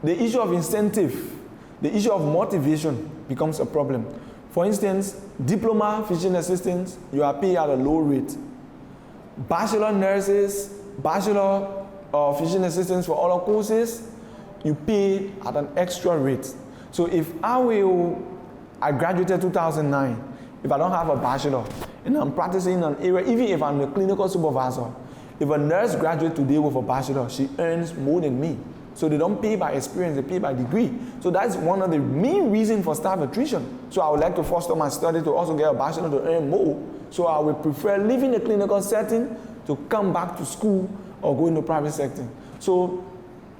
the issue of incentive, the issue of motivation becomes a problem. For instance, diploma physician assistants, you are paid at a low rate. Bachelor nurses, bachelor physician assistants for other courses, you pay at an extra rate. So if I graduated 2009, if I don't have a bachelor and I'm practicing in an area, even if I'm a clinical supervisor, if a nurse graduates today with a bachelor, she earns more than me. So they don't pay by experience, they pay by degree. So that's one of the main reasons for staff attrition. So I would like to foster my study to also get a bachelor to earn more. So I would prefer leaving the clinical setting to come back to school or go into private sector. So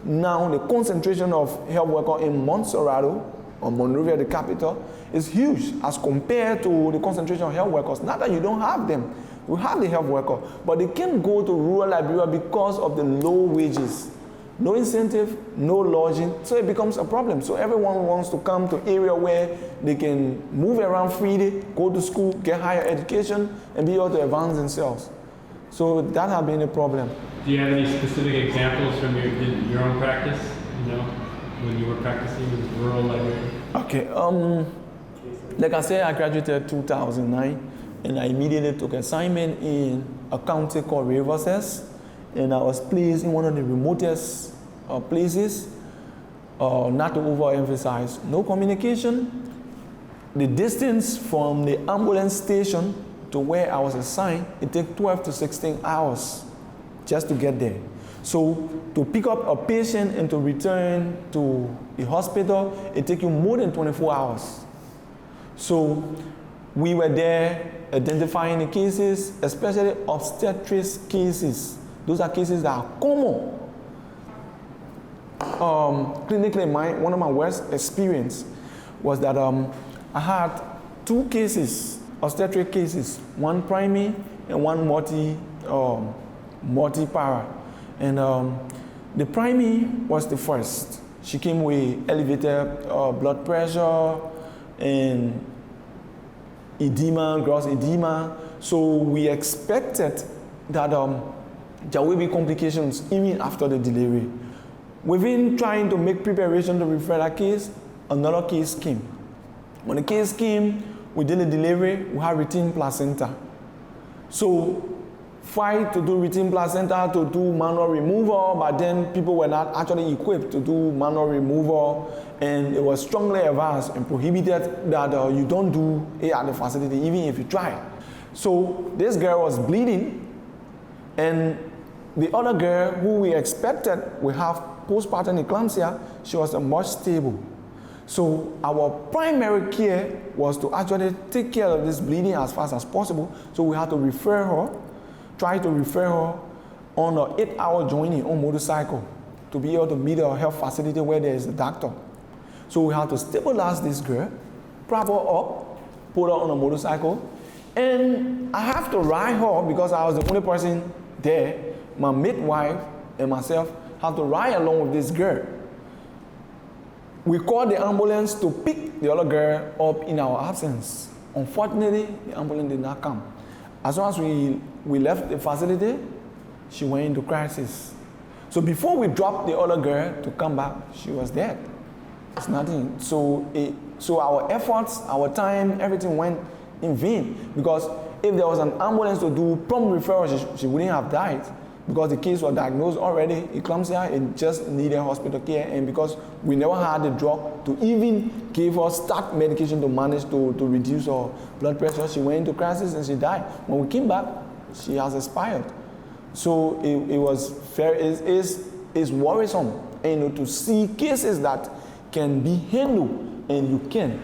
now the concentration of health workers in Montserrat or Monrovia, the capital, is huge as compared to the concentration of health workers. Not that you don't have them, you have the health worker, but they can't go to rural Liberia because of the low wages. No incentive, no lodging, so it becomes a problem. So everyone wants to come to area where they can move around freely, go to school, get higher education, and be able to advance themselves. So that has been a problem. Do you have any specific examples from your own practice, when you were practicing in rural Liberia? Okay, like I said, I graduated 2009, and I immediately took assignment in a county called Riverses. And I was placed in one of the remotest places, not to overemphasize, no communication. The distance from the ambulance station to where I was assigned, it took 12 to 16 hours just to get there. So to pick up a patient and to return to the hospital, it takes you more than 24 hours. So we were there identifying the cases, especially obstetrics cases. Those are cases that are common. Clinically, one of my worst experience was that I had two cases, obstetric cases, one primary and one multi-para. And the primary was the first. She came with elevated blood pressure and edema, gross edema. So we expected that there will be complications even after the delivery. Within trying to make preparation to refer that case, another case came. When the case came, we did the delivery, we had retained placenta. So fight to do retained placenta, to do manual removal, but then people were not actually equipped to do manual removal, and it was strongly advised and prohibited that you don't do it at the facility, even if you try. So this girl was bleeding, and the other girl who we expected would have postpartum eclampsia, she was much stable. So our primary care was to actually take care of this bleeding as fast as possible. So we had to try to refer her on an 8-hour journey on motorcycle to be able to meet a health facility where there is a doctor. So we had to stabilize this girl, prop her up, put her on a motorcycle, and I have to ride her because I was the only person there. My midwife and myself have to ride along with this girl. We called the ambulance to pick the other girl up in our absence. Unfortunately, the ambulance did not come. As soon as we left the facility, she went into crisis. So before we dropped the other girl to come back, she was dead. It's nothing. So our efforts, our time, everything went in vain, because if there was an ambulance to do prompt referral, she wouldn't have died, because the case was diagnosed already, eclampsia, and just needed hospital care, and because we never had the drug to even give her start medication to manage to reduce her blood pressure, she went into crisis and she died. When we came back, she has expired. So it was fair, it's worrisome, and to see cases that can be handled, and you can.